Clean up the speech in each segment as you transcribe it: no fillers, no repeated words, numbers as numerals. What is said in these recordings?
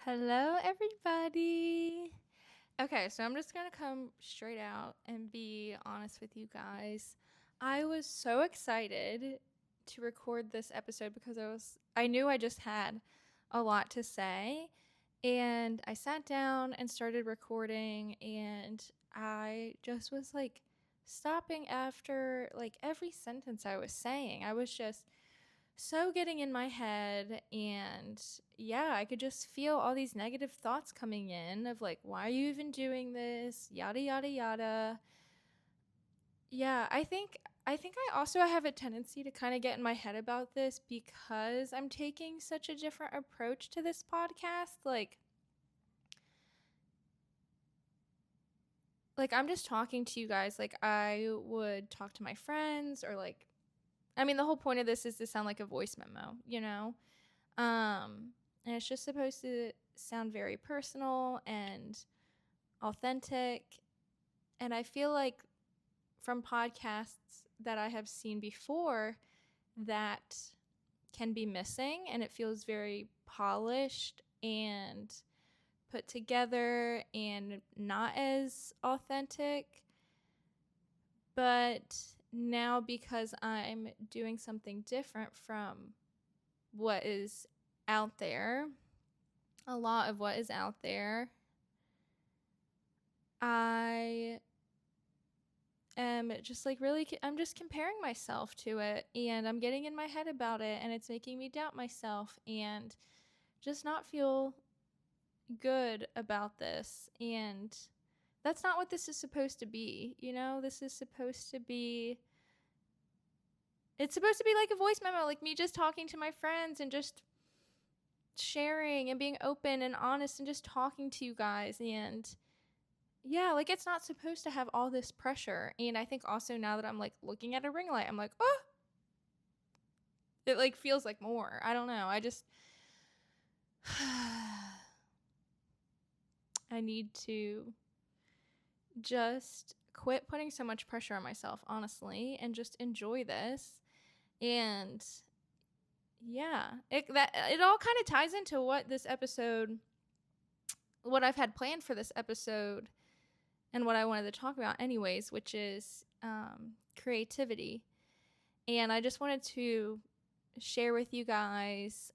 Hello, everybody. Okay, so I'm just going to come straight out and be honest with you guys. I was so excited to record this episode because I knew I just had a lot to say, and I sat down and started recording, and I just was like stopping after like every sentence I was saying. I was just so getting in my head, and yeah, I could just feel all these negative thoughts coming in of like, why are you even doing this, yada yada yada. Yeah, I think I also have a tendency to kind of get in my head about this because I'm taking such a different approach to this podcast. Like I'm just talking to you guys like I would talk to my friends, or like, I mean, the whole point of this is to sound like a voice memo, you know? And it's just supposed to sound very personal and authentic. And I feel like from podcasts that I have seen before, that can be missing, and it feels very polished and put together and not as authentic. But now, because I'm doing something different from what is out there, a lot of what is out there, I am just like really, I'm just comparing myself to it, and I'm getting in my head about it, and it's making me doubt myself and just not feel good about this. And that's not what this is supposed to be, you know? This is supposed to be, it's supposed to be like a voice memo, like me just talking to my friends and just sharing and being open and honest and just talking to you guys. And yeah, like it's not supposed to have all this pressure. And I think also now that I'm like looking at a ring light, I'm like, oh, it like feels like more. I don't know. I need to just quit putting so much pressure on myself, honestly, and just enjoy this. And yeah, it all kind of ties into what I've had planned for this episode, and what I wanted to talk about, anyways, which is creativity. And I just wanted to share with you guys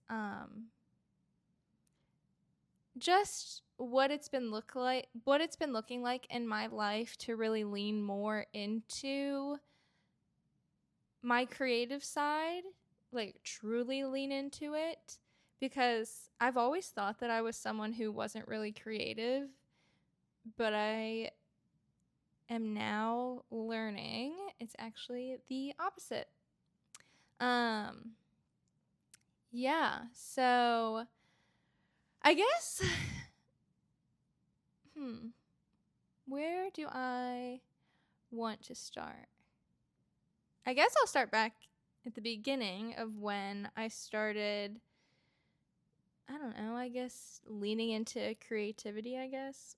just what it's been looking like in my life to really lean more into my creative side, like truly lean into it, because I've always thought that I was someone who wasn't really creative, but I am now learning it's actually the opposite. Um yeah, so I guess where do I want to start? I guess I'll start back at the beginning of when I started, I don't know, I guess leaning into creativity, I guess.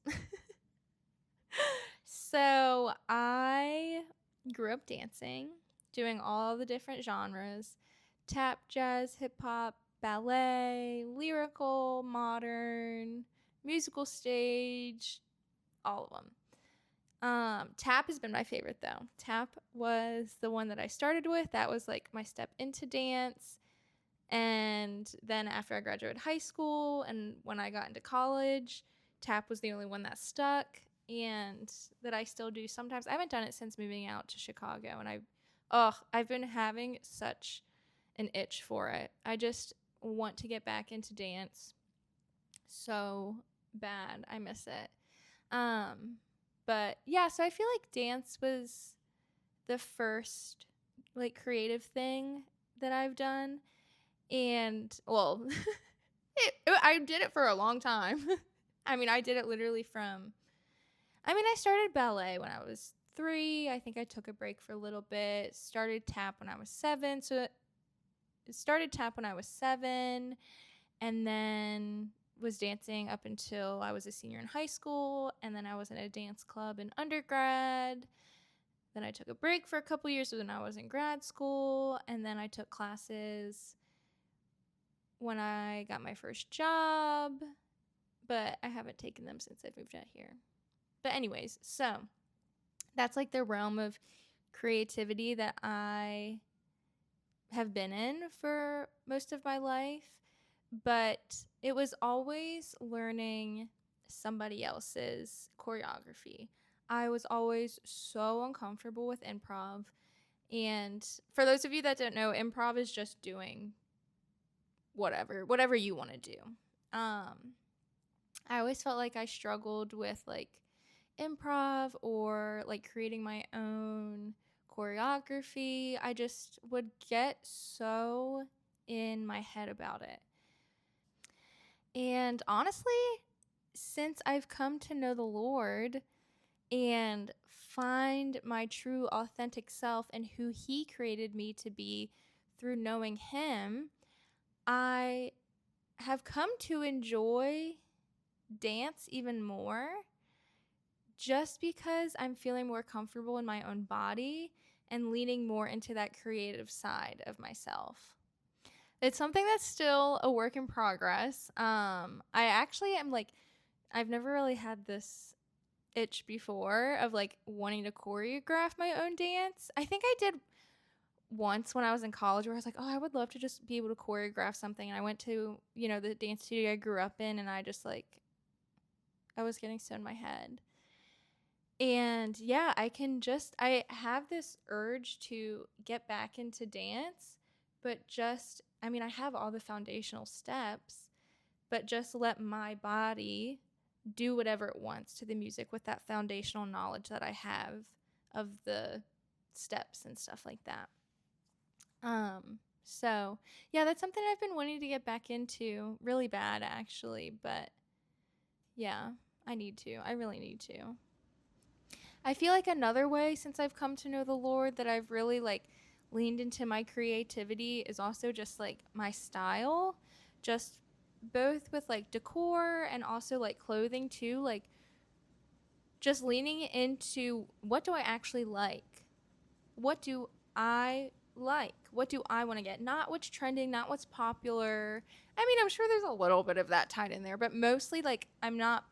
So I grew up dancing, doing all the different genres: tap, jazz, hip hop, ballet, lyrical, modern, musical stage, all of them. Tap has been my favorite though. Tap was the one that I started with. That was like my step into dance. And then after I graduated high school and when I got into college, tap was the only one that stuck and that I still do sometimes. I haven't done it since moving out to Chicago, and I've been having such an itch for it. I just want to get back into dance so bad. I miss it. But yeah, so I feel like dance was the first like creative thing that I've done. And well, I did it for a long time. I mean, I did it literally I started ballet when I was 3. I think I took a break for a little bit. Started tap when I was 7. So started tap when I was 7, and then was dancing up until I was a senior in high school, and then I was in a dance club in undergrad. Then I took a break for a couple years when I was in grad school, and then I took classes when I got my first job. but I haven't taken them since I've moved out here. But anyways, so that's like the realm of creativity that I have been in for most of my life, but it was always learning somebody else's choreography. I was always so uncomfortable with improv. And for those of you that don't know, improv is just doing whatever you want to do. I always felt like I struggled with like improv or like creating my own choreography. I just would get so in my head about it. And honestly, since I've come to know the Lord and find my true authentic self and who he created me to be through knowing him, I have come to enjoy dance even more just because I'm feeling more comfortable in my own body and leaning more into that creative side of myself. It's something that's still a work in progress. I actually am like, I've never really had this itch before of like wanting to choreograph my own dance. I think I did once when I was in college where I was like, oh, I would love to just be able to choreograph something. And I went to, the dance studio I grew up in, and I just like, I was getting so in my head. And yeah, I have this urge to get back into dance, but I have all the foundational steps, but just let my body do whatever it wants to the music with that foundational knowledge that I have of the steps and stuff like that. So yeah, that's something I've been wanting to get back into really bad actually, but yeah, I need to. I really need to. I feel like another way since I've come to know the Lord that I've really like leaned into my creativity is also just like my style, just both with like decor and also like clothing too, like just leaning into what do I actually like? What do I like? What do I want to get? Not what's trending, not what's popular. I mean, I'm sure there's a little bit of that tied in there, but mostly like I'm not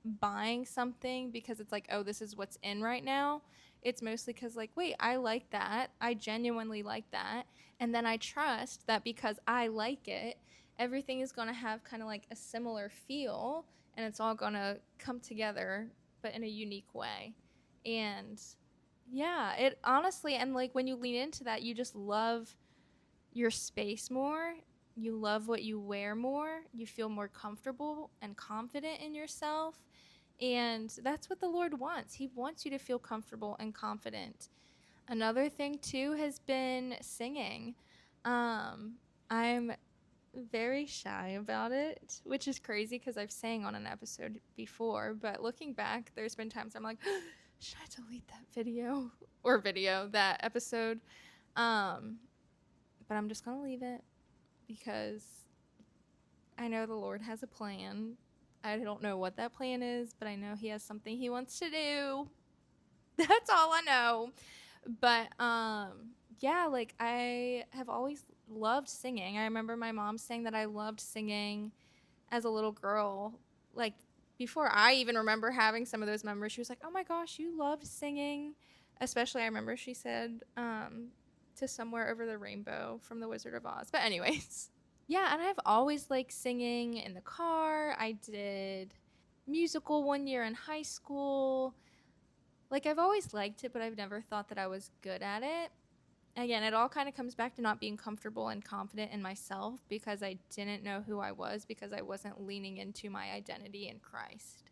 buying something because it's like, oh, this is what's in right now. It's mostly because, like, wait, I like that. I genuinely like that. And then I trust that because I like it, everything is going to have kind of like a similar feel and it's all going to come together, but in a unique way. And yeah, it honestly, and like when you lean into that, you just love your space more. You love what you wear more. You feel more comfortable and confident in yourself. And that's what the Lord wants. He wants you to feel comfortable and confident. Another thing, too, has been singing. I'm very shy about it, which is crazy because I've sang on an episode before. But looking back, there's been times I'm like, should I delete that that episode? But I'm just going to leave it because I know the Lord has a plan. I don't know what that plan is, but I know he has something he wants to do. That's all I know. But yeah, like I have always loved singing. I remember my mom saying that I loved singing as a little girl. Like before I even remember having some of those memories, she was like, "Oh my gosh, you loved singing." Especially I remember she said to Somewhere Over the Rainbow from The Wizard of Oz. But anyways, yeah, and I've always liked singing in the car. I did musical one year in high school. Like I've always liked it, but I've never thought that I was good at it. Again, it all kind of comes back to not being comfortable and confident in myself because I didn't know who I was because I wasn't leaning into my identity in Christ.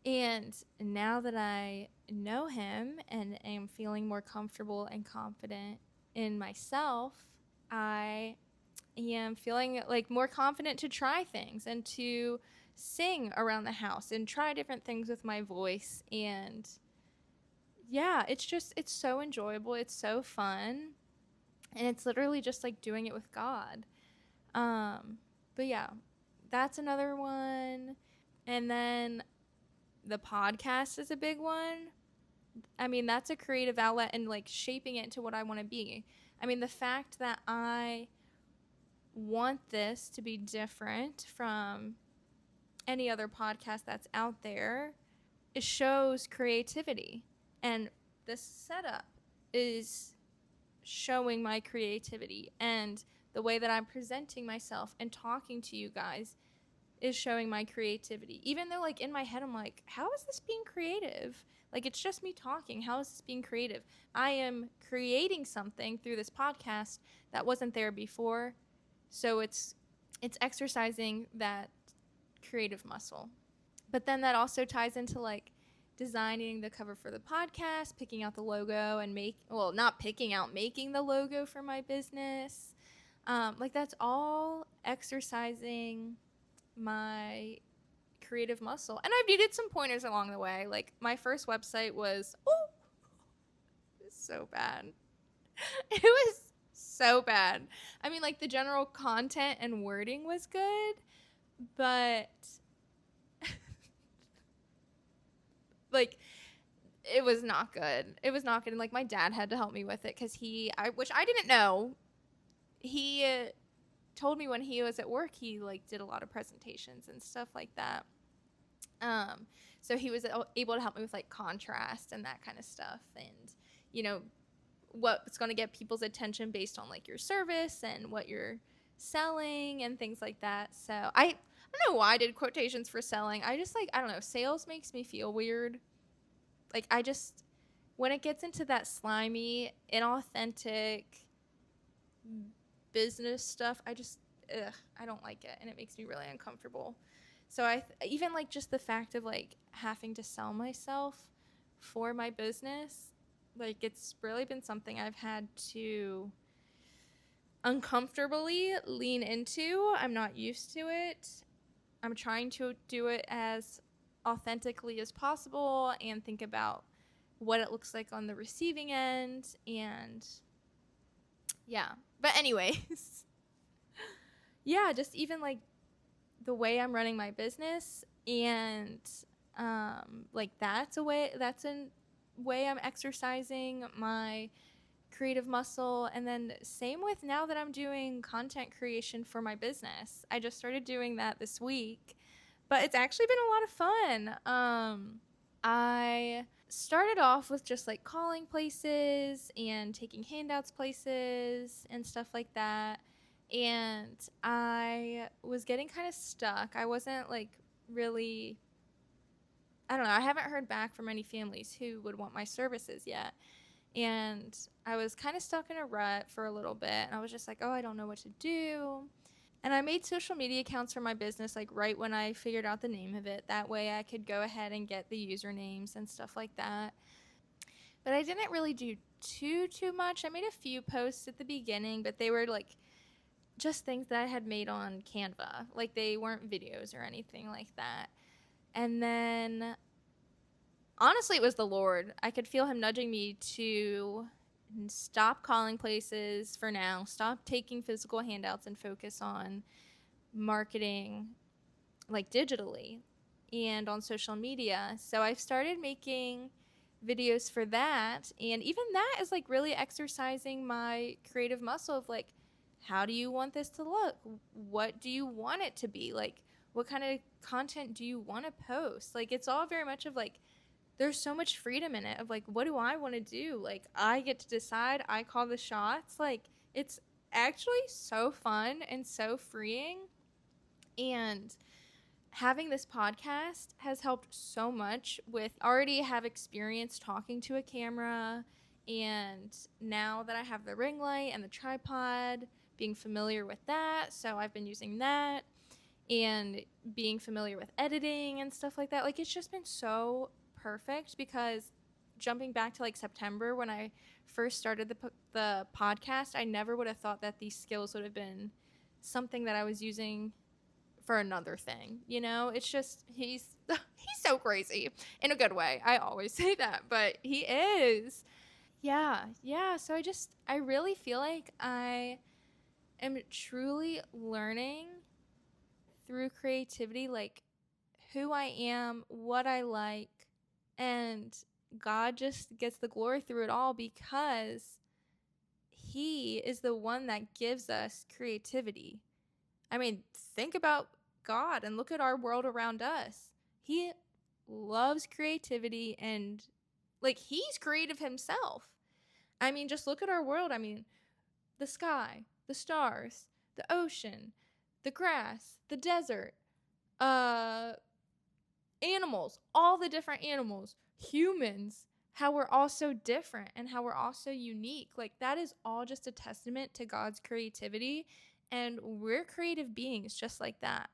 And now that I know him and am feeling more comfortable and confident in myself, I am feeling like more confident to try things and to sing around the house and try different things with my voice. And yeah, it's so enjoyable. It's so fun. And it's literally just like doing it with God. But yeah, that's another one. And then the podcast is a big one. I mean, that's a creative outlet and like shaping it into what I want to be. I mean, the fact that I want this to be different from any other podcast that's out there, it shows creativity. And this setup is showing my creativity, and the way that I'm presenting myself and talking to you guys is showing my creativity. Even though, like, in my head, I'm like, how is this being creative? Like, it's just me talking. How is this being creative? I am creating something through this podcast that wasn't there before. So it's exercising that creative muscle. But then that also ties into like designing the cover for the podcast, picking out the logo, and not picking out, making the logo for my business. Like, that's all exercising my creative muscle. And I've needed some pointers along the way. Like, my first website was, so bad. It was so bad. I mean, like, the general content and wording was good, but like, it was not good. It was not good. And like, my dad had to help me with it because which I didn't know, he told me when he was at work, he like did a lot of presentations and stuff like that. So he was able to help me with like contrast and that kind of stuff, and you know what's going to get people's attention based on like your service and what you're selling and things like that. So I don't know why I did quotations for selling. I just like, I don't know, sales makes me feel weird. Like, I just, when it gets into that slimy, inauthentic business stuff, I don't like it, and it makes me really uncomfortable. So even like just the fact of like having to sell myself for my business, like, it's really been something I've had to uncomfortably lean into. I'm not used to it. I'm trying to do it as authentically as possible and think about what it looks like on the receiving end. And yeah. But anyways, yeah, just even like the way I'm running my business, and like that's a way I'm exercising my creative muscle. And then same with now that I'm doing content creation for my business. I just started doing that this week, but it's actually been a lot of fun. I started off with just like calling places and taking handouts places and stuff like that. And I was getting kind of stuck. I wasn't like really, I don't know, I haven't heard back from any families who would want my services yet. And I was kind of stuck in a rut for a little bit. And I was just like, oh, I don't know what to do. And I made social media accounts for my business like right when I figured out the name of it. That way I could go ahead and get the usernames and stuff like that. But I didn't really do too much. I made a few posts at the beginning, but they were like just things that I had made on Canva. Like, they weren't videos or anything like that. And then honestly, it was the Lord. I could feel him nudging me to stop calling places for now, stop taking physical handouts, and focus on marketing like digitally and on social media. So I've started making videos for that, and even that is like really exercising my creative muscle of like, how do you want this to look? What do you want it to be? Like, what kind of content do you want to post? Like, it's all very much of like, there's so much freedom in it of like, what do I want to do? Like, I get to decide, I call the shots. Like, it's actually so fun and so freeing. And having this podcast has helped so much with already have experience talking to a camera, and now that I have the ring light and the tripod, being familiar with that. So I've been using that and being familiar with editing and stuff like that. Like, it's just been so perfect, because jumping back to like September when I first started the podcast, I never would have thought that these skills would have been something that I was using for another thing. It's just he's so crazy in a good way. I always say that, but he is. Yeah. So I really feel like I am truly learning through creativity, like who I am, what I like, and God just gets the glory through it all, because he is the one that gives us creativity. I mean, think about God and look at our world around us. He loves creativity and like he's creative himself. I mean, just look at our world. I mean, the sky, the stars, the ocean, the grass, the desert, uh animals, all the different animals, humans, how we're all so different and how we're all so unique. Like that is all just a testament to God's creativity, and we're creative beings just like that.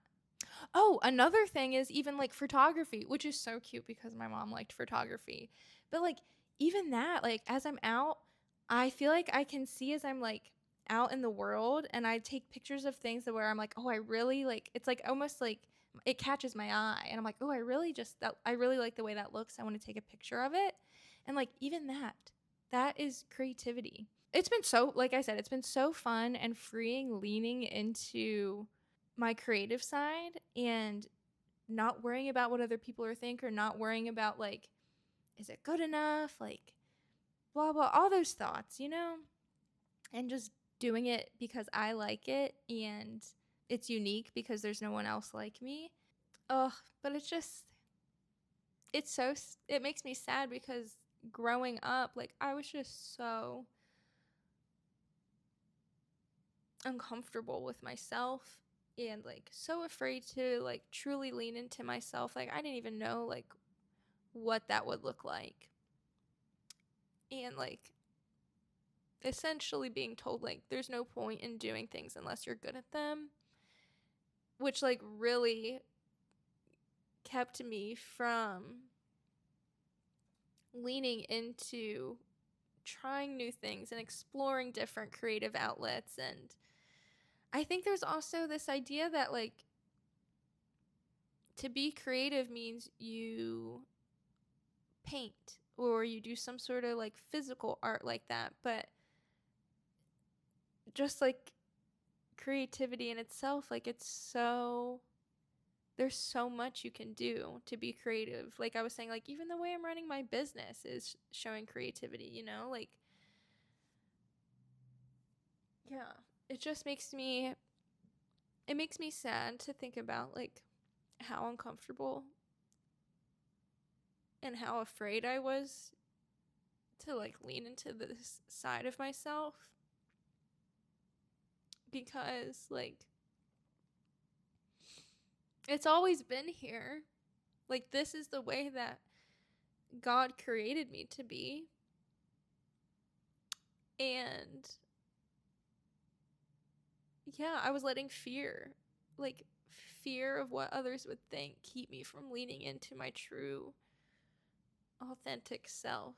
Oh, another thing is even like photography, which is so cute because my mom liked photography. But like even that, like as I'm out, I feel like I can see as I'm like out in the world and I take pictures of things that where I'm like, oh, I really like it's like almost like it catches my eye and I'm like, oh, I really like the way that looks. I want to take a picture of it. And like even that is creativity. It's been so, like I said, it's been so fun and freeing leaning into my creative side and not worrying about what other people are think or not worrying about like is it good enough, like blah blah, all those thoughts, you know, and just doing it because I like it and it's unique because there's no one else like me. Oh, but it's just it's so it makes me sad because growing up like I was just so uncomfortable with myself and like so afraid to like truly lean into myself. Like I didn't even know like what that would look like. And like essentially being told like there's no point in doing things unless you're good at them, which like really kept me from leaning into trying new things and exploring different creative outlets. And I think there's also this idea that like to be creative means you paint or you do some sort of like physical art like that, but just like creativity in itself, like it's so there's so much you can do to be creative. Like I was saying, like even the way I'm running my business is showing creativity, you know? Like yeah, it just makes me sad to think about like how uncomfortable and how afraid I was to like lean into this side of myself because like it's always been here. Like this is the way that God created me to be. And yeah, I was letting like fear of what others would think, keep me from leaning into my true, authentic self,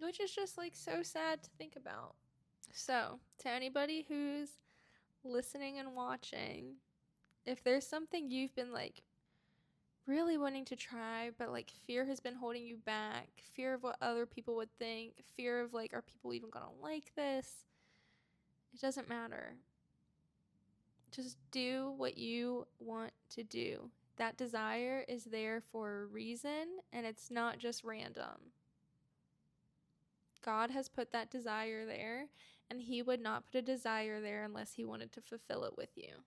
which is just like so sad to think about. So, to anybody who's listening and watching, if there's something you've been like really wanting to try, but like fear has been holding you back, fear of what other people would think, fear of like, are people even gonna like this? It doesn't matter. Just do what you want to do. That desire is there for a reason, and it's not just random. God has put that desire there, and He would not put a desire there unless He wanted to fulfill it with you.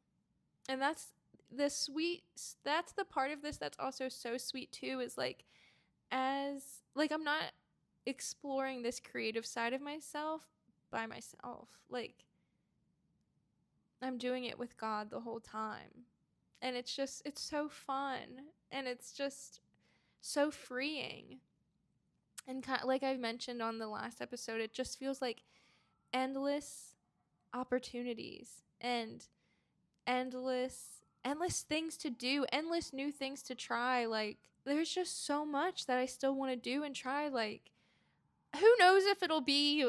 And that's the part of this that's also so sweet too, is like, as like I'm not exploring this creative side of myself by myself. Like I'm doing it with God the whole time. And it's so fun and it's just so freeing. And like I mentioned on the last episode, it just feels like endless opportunities and endless things to do, endless new things to try. Like there's just so much that I still want to do and try. Like who knows if it'll be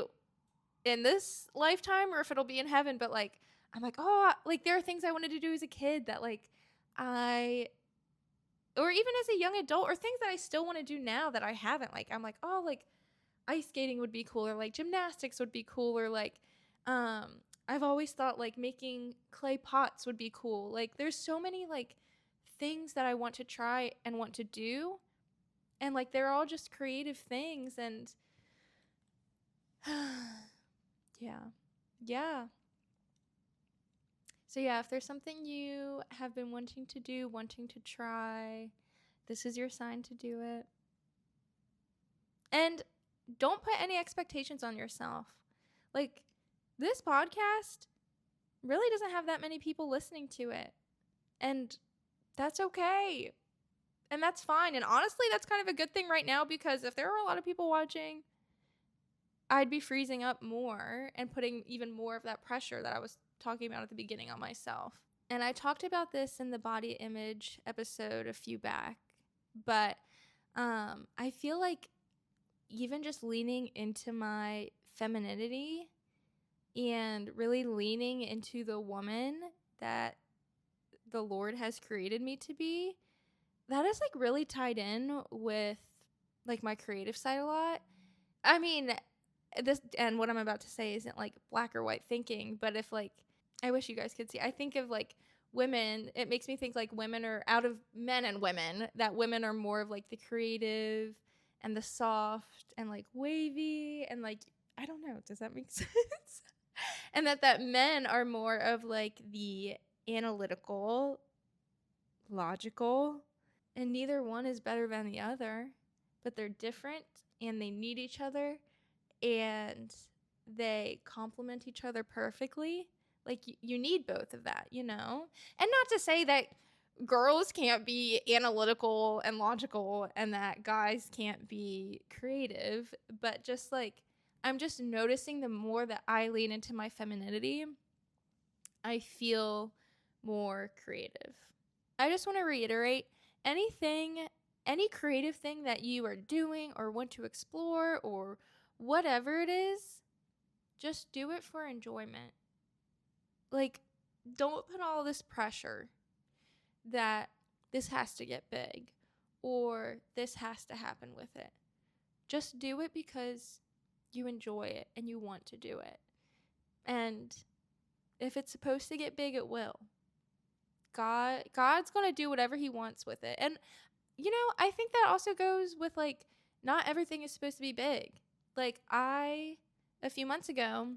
in this lifetime or if it'll be in heaven, but like I'm like, oh, like there are things I wanted to do as a kid that like I or even as a young adult, or things that I still want to do now that I haven't. Like I'm like, oh, like ice skating would be cool, or like gymnastics would be cool, or like um I've always thought like making clay pots would be cool. Like there's so many like things that I want to try and want to do, and like they're all just creative things. And yeah. Yeah. So yeah, if there's something you have been wanting to do, wanting to try, this is your sign to do it. And don't put any expectations on yourself. Like, this podcast really doesn't have that many people listening to it. And that's okay. And that's fine. And honestly, that's kind of a good thing right now, because if there were a lot of people watching, I'd be freezing up more and putting even more of that pressure that I was talking about at the beginning on myself. And I talked about this in the body image episode a few back, but I feel like even just leaning into my femininity and really leaning into the woman that the Lord has created me to be, that is like really tied in with like my creative side a lot. I mean, this, and what I'm about to say isn't like black or white thinking, but if like, I wish you guys could see, I think of like women, it makes me think like women are out of men and women, that women are more of like the creative and the soft and like wavy and like, I don't know, does that make sense? And that men are more of like the analytical, logical, and neither one is better than the other, but they're different and they need each other and they complement each other perfectly. Like, you need both of that, you know? And not to say that girls can't be analytical and logical and that guys can't be creative, but just like, I'm just noticing the more that I lean into my femininity, I feel more creative. I just want to reiterate, any creative thing that you are doing or want to explore or whatever it is, just do it for enjoyment. Like, don't put all this pressure that this has to get big or this has to happen with it. Just do it because you enjoy it and you want to do it. And if it's supposed to get big, it will. God's going to do whatever he wants with it. And you know, I think that also goes with like, not everything is supposed to be big. Like, I a few months ago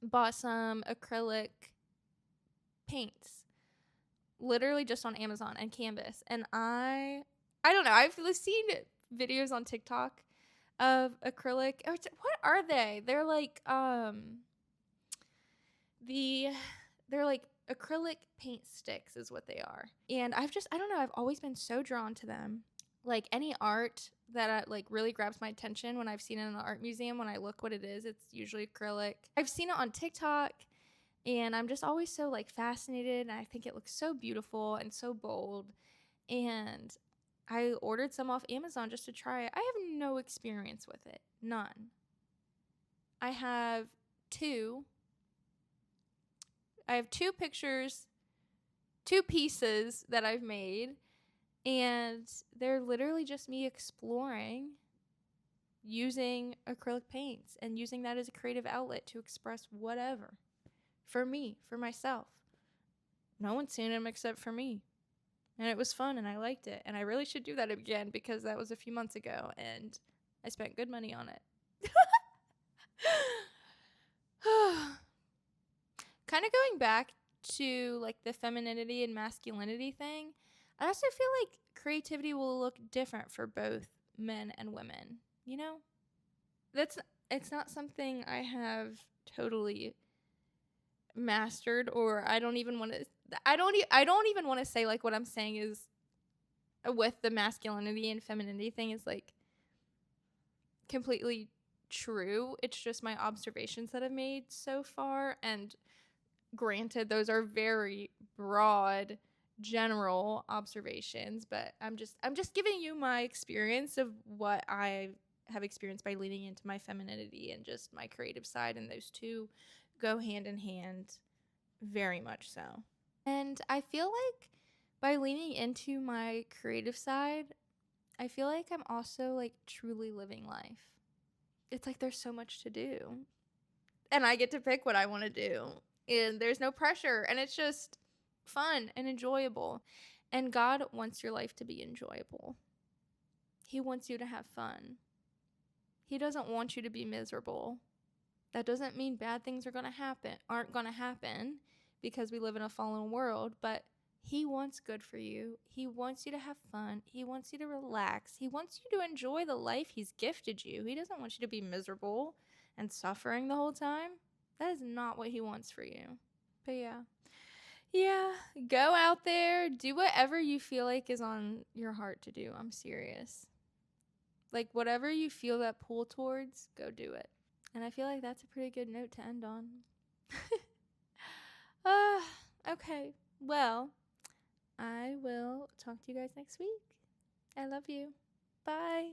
bought some acrylic paints, literally just on Amazon and Canvas. And I don't know, I've seen videos on TikTok of acrylic. What are they? They're like they're like acrylic paint sticks is what they are. And I don't know, I've always been so drawn to them. Like, any art that like really grabs my attention when I've seen it in an art museum, when I look what it is, it's usually acrylic. I've seen it on TikTok and I'm just always so like fascinated, and I think it looks so beautiful and so bold. And I ordered some off Amazon just to try it. I have no experience with it. None. I have two pictures, 2 pieces that I've made, and they're literally just me exploring using acrylic paints and using that as a creative outlet to express whatever for me, for myself. No one's seen them except for me. And it was fun and I liked it. And I really should do that again because that was a few months ago and I spent good money on it. Kind of going back to like the femininity and masculinity thing, I also feel like creativity will look different for both men and women, you know? It's not something I have totally mastered, or I don't even want to say like what I'm saying is with the masculinity and femininity thing is like completely true. It's just my observations that I've made so far, and granted, those are very broad, general observations, but I'm just giving you my experience of what I have experienced by leaning into my femininity and just my creative side, and those two go hand in hand, very much so. And I feel like by leaning into my creative side, I feel like I'm also like truly living life. It's like there's so much to do, and I get to pick what I want to do. And there's no pressure, and it's just fun and enjoyable. And God wants your life to be enjoyable. He wants you to have fun. He doesn't want you to be miserable. That doesn't mean bad things aren't going to happen, because we live in a fallen world, but he wants good for you. He wants you to have fun. He wants you to relax. He wants you to enjoy the life he's gifted you. He doesn't want you to be miserable and suffering the whole time. That is not what he wants for you. But yeah. Yeah, go out there, do whatever you feel like is on your heart to do. I'm serious. Like, whatever you feel that pull towards, go do it. And I feel like that's a pretty good note to end on. Okay. Well, I will talk to you guys next week. I love you. Bye.